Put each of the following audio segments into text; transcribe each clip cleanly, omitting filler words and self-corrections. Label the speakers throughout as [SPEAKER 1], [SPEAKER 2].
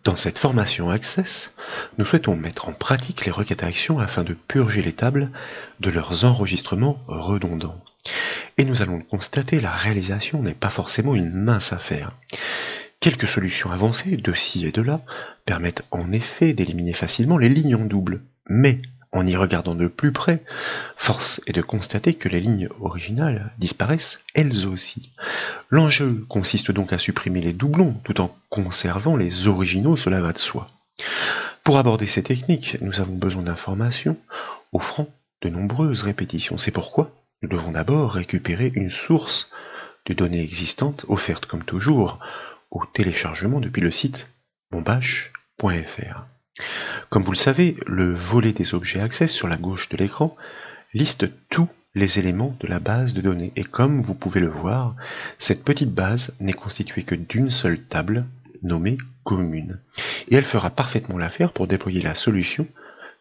[SPEAKER 1] Dans cette formation Access, nous souhaitons mettre en pratique les requêtes actions afin de purger les tables de leurs enregistrements redondants. Et nous allons le constater, la réalisation n'est pas forcément une mince affaire. Quelques solutions avancées, de ci et de là, permettent en effet d'éliminer facilement les lignes en double. Mais, en y regardant de plus près, force est de constater que les lignes originales disparaissent elles aussi. L'enjeu consiste donc à supprimer les doublons tout en conservant les originaux, cela va de soi. Pour aborder ces techniques, nous avons besoin d'informations offrant de nombreuses répétitions. C'est pourquoi nous devons d'abord récupérer une source de données existantes, offerte comme toujours au téléchargement depuis le site monbach.fr. Comme vous le savez, le volet des objets Access sur la gauche de l'écran liste tous les éléments de la base de données. Et comme vous pouvez le voir, cette petite base n'est constituée que d'une seule table, nommée commune. Et elle fera parfaitement l'affaire pour déployer la solution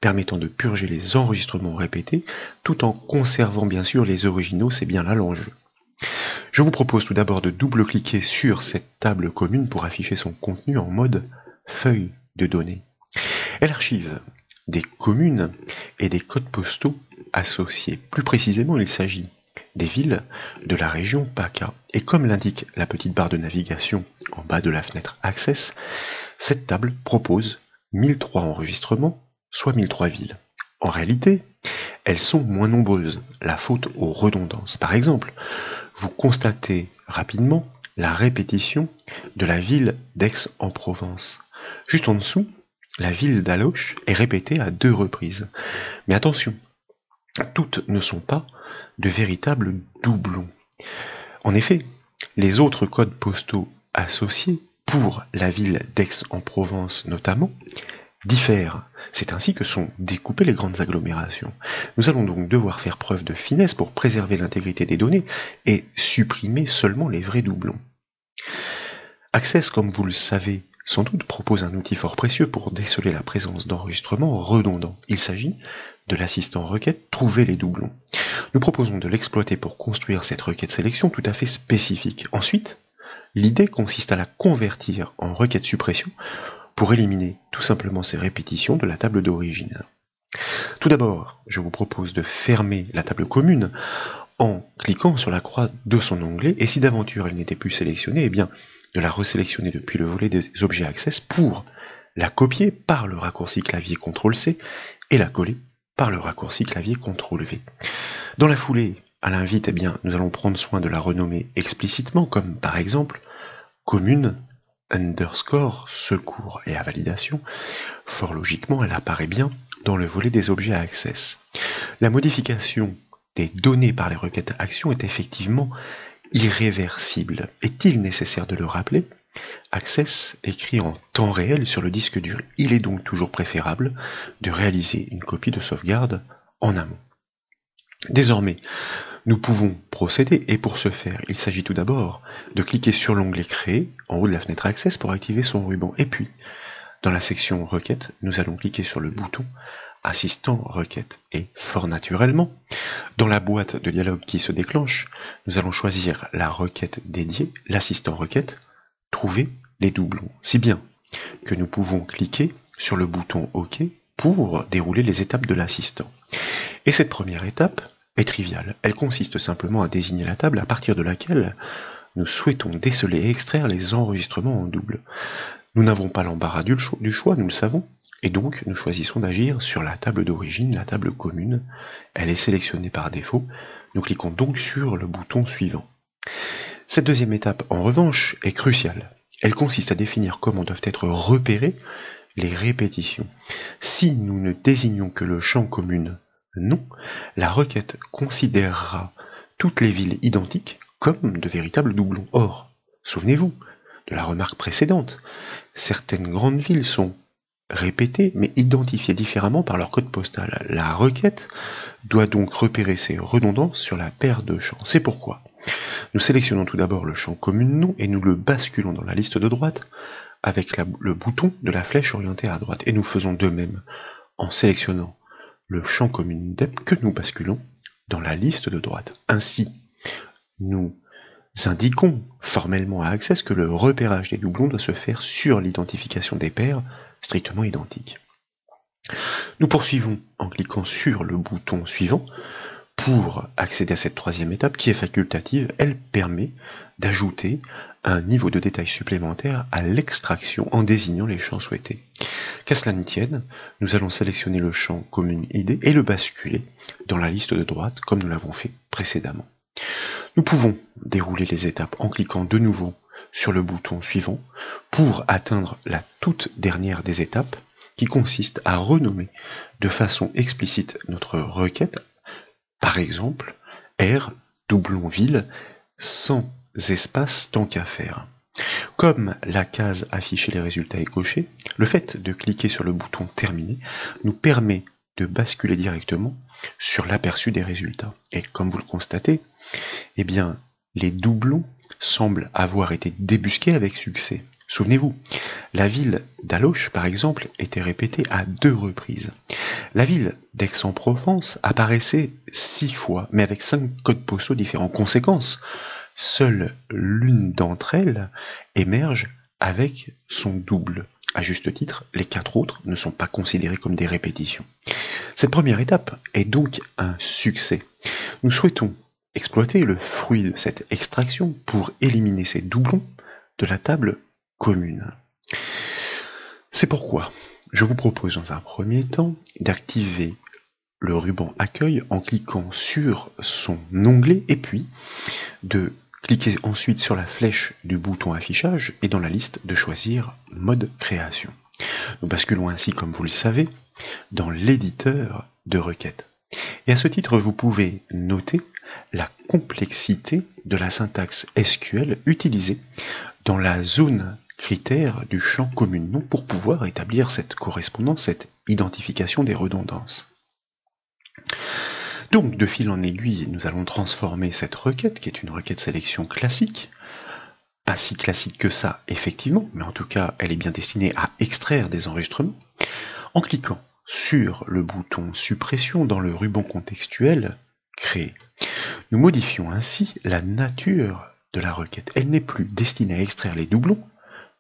[SPEAKER 1] permettant de purger les enregistrements répétés, tout en conservant bien sûr les originaux, c'est bien là l'enjeu. Je vous propose tout d'abord de double-cliquer sur cette table commune pour afficher son contenu en mode feuille de données. Elle archive des communes et des codes postaux associés. Plus précisément, il s'agit des villes de la région PACA. Et comme l'indique la petite barre de navigation en bas de la fenêtre Access, cette table propose 1003 enregistrements, soit 1003 villes. En réalité, elles sont moins nombreuses, la faute aux redondances. Par exemple, vous constatez rapidement la répétition de la ville d'Aix-en-Provence. Juste en dessous, la ville d'Aloche est répétée à 2 reprises. Mais attention, toutes ne sont pas de véritables doublons. En effet, les autres codes postaux associés, pour la ville d'Aix-en-Provence notamment, diffèrent. C'est ainsi que sont découpées les grandes agglomérations. Nous allons donc devoir faire preuve de finesse pour préserver l'intégrité des données et supprimer seulement les vrais doublons. Access, comme vous le savez sans doute, propose un outil fort précieux pour déceler la présence d'enregistrements redondants. Il s'agit de l'assistant requête Trouver les doublons. Nous proposons de l'exploiter pour construire cette requête sélection tout à fait spécifique. Ensuite, l'idée consiste à la convertir en requête suppression pour éliminer tout simplement ces répétitions de la table d'origine. Tout d'abord, je vous propose de fermer la table commune en cliquant sur la croix de son onglet, et si d'aventure elle n'était plus sélectionnée, eh bien de la resélectionner depuis le volet des objets Access pour la copier par le raccourci clavier CTRL-C et la coller par le raccourci clavier CTRL-V. Dans la foulée, à l'invite, eh bien, nous allons prendre soin de la renommer explicitement, comme par exemple commune _ secours, et à validation, fort logiquement, elle apparaît bien dans le volet des objets Access. La modification des données par les requêtes actions est effectivement irréversible. Est-il nécessaire de le rappeler? Access écrit en temps réel sur le disque dur. Il est donc toujours préférable de réaliser une copie de sauvegarde en amont. Désormais, nous pouvons procéder, et pour ce faire, il s'agit tout d'abord de cliquer sur l'onglet Créer en haut de la fenêtre Access pour activer son ruban. Et puis, dans la section Requête, nous allons cliquer sur le bouton Assistant requête. Et fort naturellement, dans la boîte de dialogue qui se déclenche, nous allons choisir la requête dédiée, l'assistant requête, trouver les doublons. Si bien que nous pouvons cliquer sur le bouton OK pour dérouler les étapes de l'assistant. Et cette première étape est triviale. Elle consiste simplement à désigner la table à partir de laquelle nous souhaitons déceler et extraire les enregistrements en double. Nous n'avons pas l'embarras du choix, nous le savons, et donc nous choisissons d'agir sur la table d'origine, la table commune. Elle est sélectionnée par défaut. Nous cliquons donc sur le bouton suivant. Cette deuxième étape, en revanche, est cruciale. Elle consiste à définir comment doivent être repérées les répétitions. Si nous ne désignons que le champ commune non, la requête considérera toutes les villes identiques comme de véritables doublons. Or, souvenez-vous de la remarque précédente, certaines grandes villes sont répétées mais identifiées différemment par leur code postal. La requête doit donc repérer ces redondances sur la paire de champs. C'est pourquoi nous sélectionnons tout d'abord le champ commune non et nous le basculons dans la liste de droite avec le bouton de la flèche orientée à droite. Et nous faisons de même en sélectionnant le champ commune dep que nous basculons dans la liste de droite. Ainsi, nous indiquons formellement à Access que le repérage des doublons doit se faire sur l'identification des paires strictement identiques. Nous poursuivons en cliquant sur le bouton suivant. Pour accéder à cette troisième étape qui est facultative, elle permet d'ajouter un niveau de détail supplémentaire à l'extraction en désignant les champs souhaités. Qu'à cela ne tienne, nous allons sélectionner le champ commune ID et le basculer dans la liste de droite comme nous l'avons fait précédemment. Nous pouvons dérouler les étapes en cliquant de nouveau sur le bouton suivant pour atteindre la toute dernière des étapes qui consiste à renommer de façon explicite notre requête. Par exemple, R, doublon ville, sans espace tant qu'à faire. Comme la case afficher les résultats est cochée, le fait de cliquer sur le bouton terminer nous permet de basculer directement sur l'aperçu des résultats. Et comme vous le constatez, eh bien, les doublons semblent avoir été débusqués avec succès. Souvenez-vous, la ville d'Aloche, par exemple, était répétée à 2 reprises. La ville d'Aix-en-Provence apparaissait 6 fois, mais avec 5 codes postaux différents. Conséquence, seule l'une d'entre elles émerge avec son double. À juste titre, les 4 autres ne sont pas considérés comme des répétitions. Cette première étape est donc un succès. Nous souhaitons exploiter le fruit de cette extraction pour éliminer ces doublons de la table commune. C'est pourquoi je vous propose dans un premier temps d'activer le ruban accueil en cliquant sur son onglet et puis de cliquer ensuite sur la flèche du bouton affichage et dans la liste de choisir mode création. Nous basculons ainsi, comme vous le savez, dans l'éditeur de requêtes. Et à ce titre, vous pouvez noter la complexité de la syntaxe SQL utilisée dans la zone critère du champ commune nom pour pouvoir établir cette correspondance, cette identification des redondances. Donc, de fil en aiguille, nous allons transformer cette requête, qui est une requête sélection classique, pas si classique que ça, effectivement, mais en tout cas, elle est bien destinée à extraire des enregistrements, en cliquant sur le bouton suppression dans le ruban contextuel créé. Nous modifions ainsi la nature de la requête. Elle n'est plus destinée à extraire les doublons,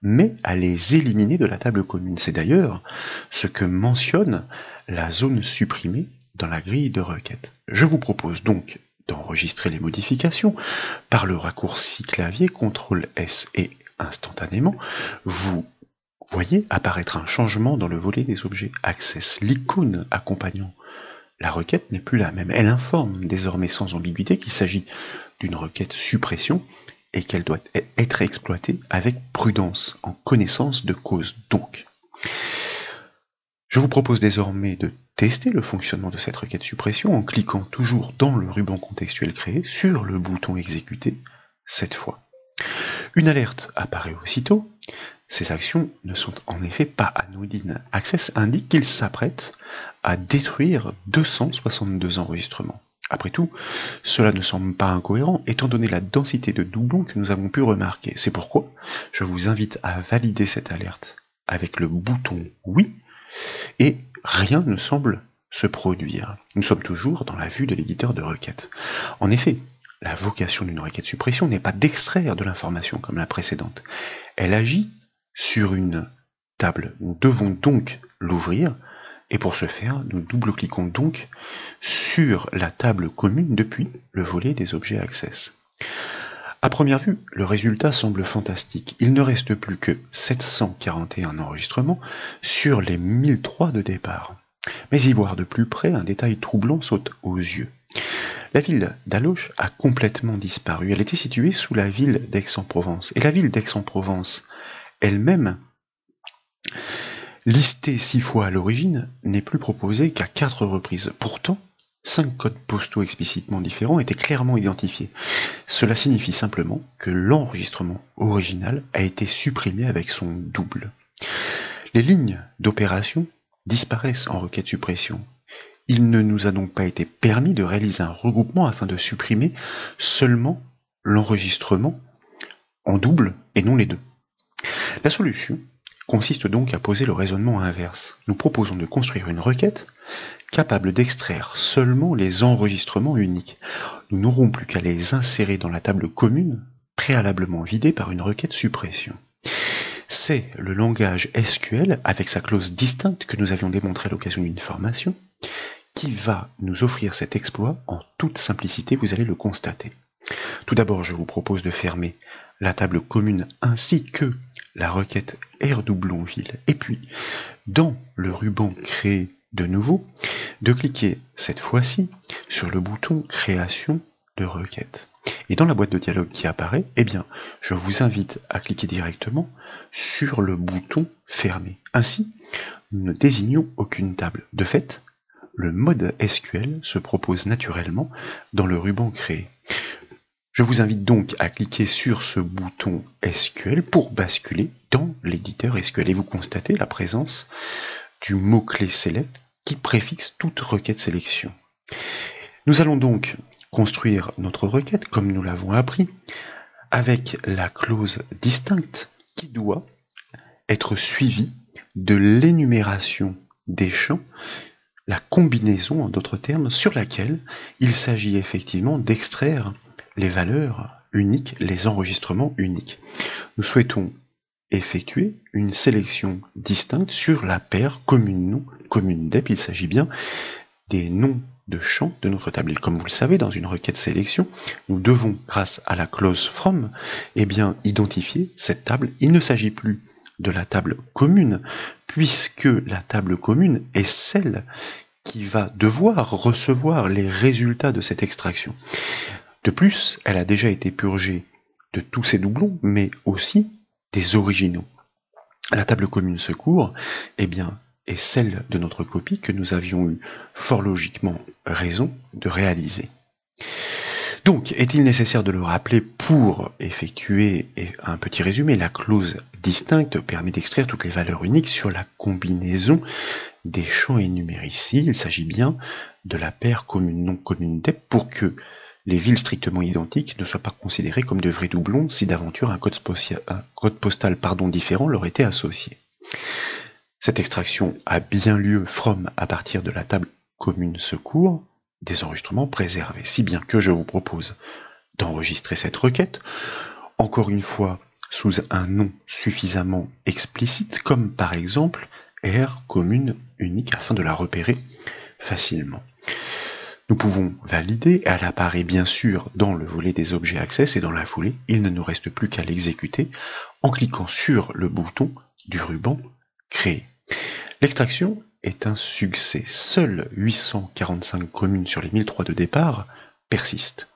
[SPEAKER 1] mais à les éliminer de la table commune. C'est d'ailleurs ce que mentionne la zone supprimée dans la grille de requête. Je vous propose donc d'enregistrer les modifications par le raccourci clavier CTRL-S et instantanément, vous voyez apparaître un changement dans le volet des objets Access. L'icône accompagnant la requête n'est plus la même. Elle informe désormais sans ambiguïté qu'il s'agit d'une requête suppression et qu'elle doit être exploitée avec prudence, en connaissance de cause donc. Je vous propose désormais de tester le fonctionnement de cette requête suppression en cliquant toujours dans le ruban contextuel créé sur le bouton exécuter cette fois. Une alerte apparaît aussitôt. Ces actions ne sont en effet pas anodines. Access indique qu'il s'apprête à détruire 262 enregistrements. Après tout, cela ne semble pas incohérent étant donné la densité de doublons que nous avons pu remarquer. C'est pourquoi je vous invite à valider cette alerte avec le bouton oui et rien ne semble se produire. Nous sommes toujours dans la vue de l'éditeur de requête. En effet, la vocation d'une requête suppression n'est pas d'extraire de l'information comme la précédente. Elle agit sur une table. Nous devons donc l'ouvrir et pour ce faire, nous double-cliquons donc sur la table commune depuis le volet des objets Access. À première vue, le résultat semble fantastique. Il ne reste plus que 741 enregistrements sur les 1003 de départ. Mais y voir de plus près, un détail troublant saute aux yeux. La ville d'Aloche a complètement disparu. Elle était située sous la ville d'Aix-en-Provence. Et la ville d'Aix-en-Provence elle-même, listée 6 fois à l'origine, n'est plus proposée qu'à 4 reprises. Pourtant, 5 codes postaux explicitement différents étaient clairement identifiés. Cela signifie simplement que l'enregistrement original a été supprimé avec son double. Les lignes d'opération disparaissent en requête suppression. Il ne nous a donc pas été permis de réaliser un regroupement afin de supprimer seulement l'enregistrement en double et non les deux. La solution consiste donc à poser le raisonnement inverse. Nous proposons de construire une requête capable d'extraire seulement les enregistrements uniques. Nous n'aurons plus qu'à les insérer dans la table commune préalablement vidé par une requête suppression. C'est le langage SQL, avec sa clause distincte que nous avions démontré à l'occasion d'une formation, qui va nous offrir cet exploit en toute simplicité, vous allez le constater. Tout d'abord, je vous propose de fermer la table commune ainsi que la requête R-doublon-ville, et puis, dans le ruban créé de nouveau, de cliquer cette fois-ci sur le bouton création de requête. Et dans la boîte de dialogue qui apparaît, eh bien, je vous invite à cliquer directement sur le bouton fermer. Ainsi, nous ne désignons aucune table. De fait, le mode SQL se propose naturellement dans le ruban créé. Je vous invite donc à cliquer sur ce bouton SQL pour basculer dans l'éditeur SQL et vous constatez la présence du mot-clé select qui préfixe toute requête sélection. Nous allons donc construire notre requête comme nous l'avons appris avec la clause distincte qui doit être suivie de l'énumération des champs, la combinaison en d'autres termes sur laquelle il s'agit effectivement d'extraire les valeurs uniques, les enregistrements uniques. Nous souhaitons effectuer une sélection distincte sur la paire commune-nom, commune-dep. Il s'agit bien des noms de champs de notre table. Et comme vous le savez, dans une requête sélection, nous devons, grâce à la clause from, eh bien, identifier cette table. Il ne s'agit plus de la table commune, puisque la table commune est celle qui va devoir recevoir les résultats de cette extraction. De plus, elle a déjà été purgée de tous ces doublons, mais aussi des originaux. La table commune secours, eh bien, est celle de notre copie que nous avions eu fort logiquement raison de réaliser. Donc, est-il nécessaire de le rappeler pour effectuer un petit résumé? La clause distincte permet d'extraire toutes les valeurs uniques sur la combinaison des champs énumérés. Ici, il s'agit bien de la paire commune-nom commune-dep pour que les villes strictement identiques ne soient pas considérées comme de vrais doublons si d'aventure un code postal différent leur était associé. Cette extraction a bien lieu from à partir de la table commune secours, des enregistrements préservés, si bien que je vous propose d'enregistrer cette requête, encore une fois sous un nom suffisamment explicite, comme par exemple R commune unique, afin de la repérer facilement. Nous pouvons valider, elle apparaît bien sûr dans le volet des objets access et dans la foulée, il ne nous reste plus qu'à l'exécuter en cliquant sur le bouton du ruban créer. L'extraction est un succès. Seules 845 communes sur les 1003 de départ persistent.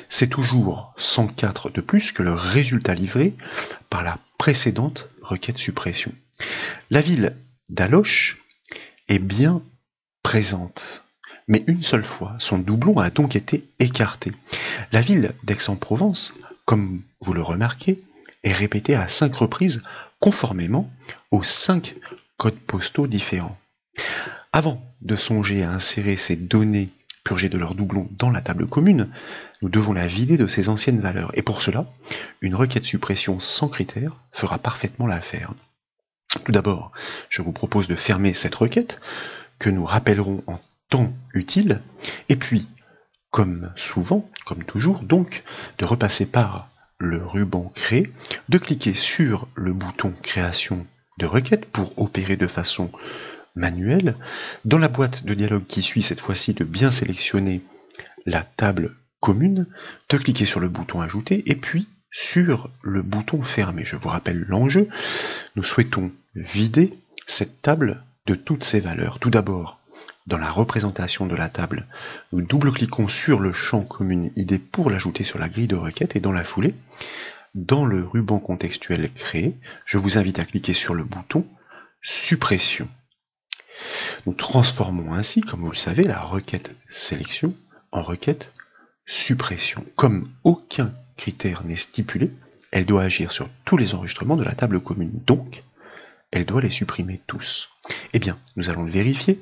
[SPEAKER 1] C'est toujours 104 de plus que le résultat livré par la précédente requête suppression. La ville d'Aloche est bien présente, mais une seule fois, son doublon a donc été écarté. La ville d'Aix-en-Provence, comme vous le remarquez, est répétée à 5 reprises conformément aux 5 codes postaux différents. Avant de songer à insérer ces données purgées de leurs doublons dans la table commune, nous devons la vider de ses anciennes valeurs. Et pour cela, une requête suppression sans critère fera parfaitement l'affaire. Tout d'abord, je vous propose de fermer cette requête, que nous rappellerons en temps utile, et puis, comme souvent, comme toujours, donc, de repasser par le ruban créé, de cliquer sur le bouton création de requête pour opérer de façon manuelle, dans la boîte de dialogue qui suit cette fois-ci de bien sélectionner la table commune, de cliquer sur le bouton ajouter, et puis sur le bouton fermer. Je vous rappelle l'enjeu, nous souhaitons vider cette table de toutes ses valeurs. Tout d'abord, dans la représentation de la table, nous double-cliquons sur le champ commune ID pour l'ajouter sur la grille de requête et dans la foulée, dans le ruban contextuel créé, je vous invite à cliquer sur le bouton suppression. Nous transformons ainsi, comme vous le savez, la requête sélection en requête suppression. Comme aucun critère n'est stipulé, elle doit agir sur tous les enregistrements de la table commune. Donc, elle doit les supprimer tous. Eh bien, nous allons le vérifier.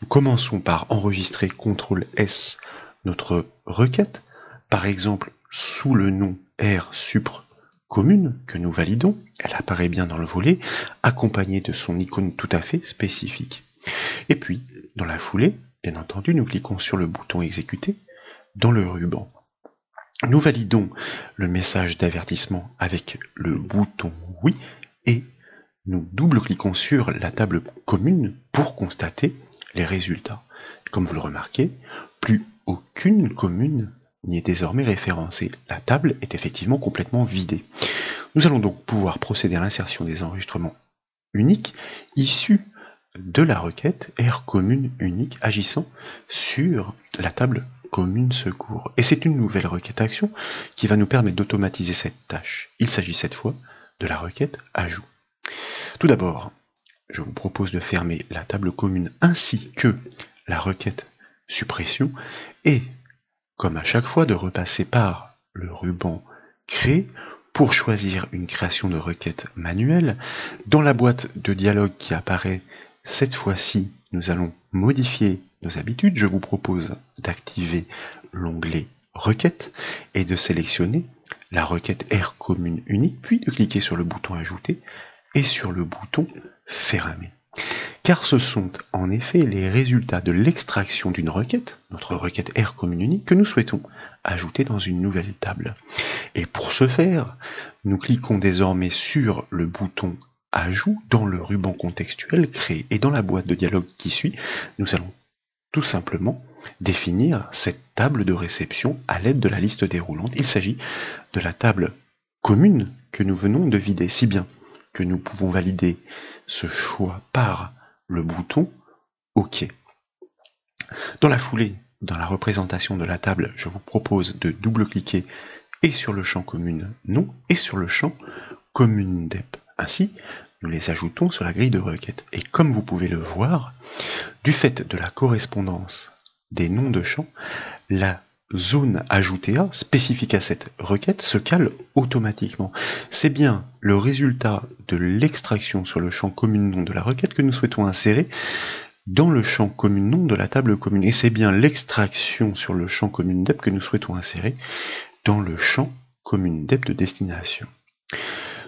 [SPEAKER 1] Nous commençons par enregistrer CTRL-S notre requête, par exemple sous le nom R-supr commune que nous validons. Elle apparaît bien dans le volet, accompagnée de son icône tout à fait spécifique. Et puis, dans la foulée, bien entendu, nous cliquons sur le bouton exécuter dans le ruban. Nous validons le message d'avertissement avec le bouton oui et nous double-cliquons sur la table commune pour constater les résultats. Comme vous le remarquez, plus aucune commune n'y est désormais référencée. La table est effectivement complètement vidée. Nous allons donc pouvoir procéder à l'insertion des enregistrements uniques issus de la requête R commune unique agissant sur la table commune secours. Et c'est une nouvelle requête action qui va nous permettre d'automatiser cette tâche. Il s'agit cette fois de la requête ajout. Tout d'abord, je vous propose de fermer la table commune ainsi que la requête suppression et, comme à chaque fois, de repasser par le ruban créer pour choisir une création de requête manuelle. Dans la boîte de dialogue qui apparaît cette fois-ci, nous allons modifier nos habitudes. Je vous propose d'activer l'onglet requête et de sélectionner la requête R commune unique, puis de cliquer sur le bouton ajouter et sur le bouton fermer. Car ce sont en effet les résultats de l'extraction d'une requête, notre requête R commune unique, que nous souhaitons ajouter dans une nouvelle table. Et pour ce faire, nous cliquons désormais sur le bouton ajout dans le ruban contextuel créé. Et dans la boîte de dialogue qui suit, nous allons tout simplement définir cette table de réception à l'aide de la liste déroulante. Il s'agit de la table commune que nous venons de vider, si bien que nous pouvons valider ce choix par le bouton OK. Dans la foulée, dans la représentation de la table, je vous propose de double-cliquer et sur le champ commune nom et sur le champ commune dep. Ainsi, nous les ajoutons sur la grille de requête. Et comme vous pouvez le voir, du fait de la correspondance des noms de champs, la zone ajoutée A, spécifique à cette requête, se cale automatiquement. C'est bien le résultat de l'extraction sur le champ commune nom de la requête que nous souhaitons insérer dans le champ commune nom de la table commune. Et c'est bien l'extraction sur le champ commune dep que nous souhaitons insérer dans le champ commune dep de destination.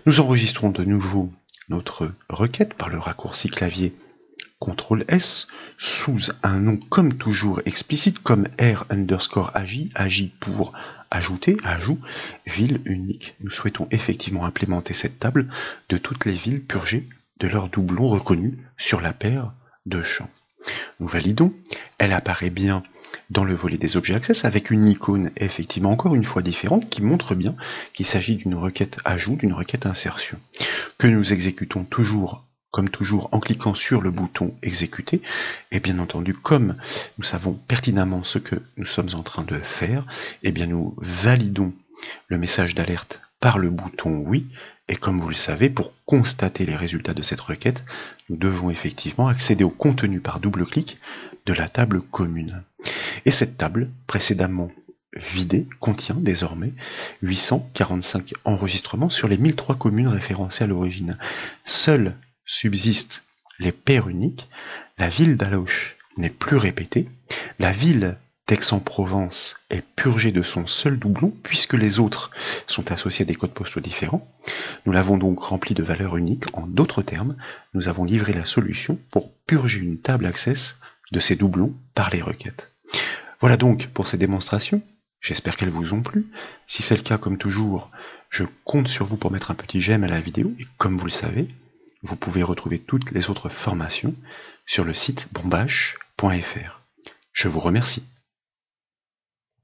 [SPEAKER 1] Nous enregistrons de nouveau notre requête par le raccourci clavier CTRL-S sous un nom comme toujours explicite comme R_agi, agi pour ajouter, ajout, ville unique. Nous souhaitons effectivement implémenter cette table de toutes les villes purgées de leurs doublons reconnus sur la paire de champs. Nous validons, elle apparaît bien dans le volet des objets access avec une icône effectivement encore une fois différente qui montre bien qu'il s'agit d'une requête ajout, d'une requête insertion, que nous exécutons toujours comme toujours en cliquant sur le bouton exécuter, et bien entendu comme nous savons pertinemment ce que nous sommes en train de faire, et bien nous validons le message d'alerte par le bouton oui, et comme vous le savez, pour constater les résultats de cette requête, nous devons effectivement accéder au contenu par double clic de la table commune. Et cette table, précédemment vidée, contient désormais 845 enregistrements sur les 1003 communes référencées à l'origine. Seules subsistent les paires uniques, la ville d'Aloche n'est plus répétée, la ville d'Aix-en-Provence est purgée de son seul doublon puisque les autres sont associés à des codes postaux différents. Nous l'avons donc rempli de valeurs uniques. En d'autres termes, nous avons livré la solution pour purger une table access de ces doublons par les requêtes. Voilà donc pour ces démonstrations. J'espère qu'elles vous ont plu. Si c'est le cas, comme toujours, je compte sur vous pour mettre un petit j'aime à la vidéo. Et comme vous le savez, vous pouvez retrouver toutes les autres formations sur le site bombache.fr. Je vous remercie.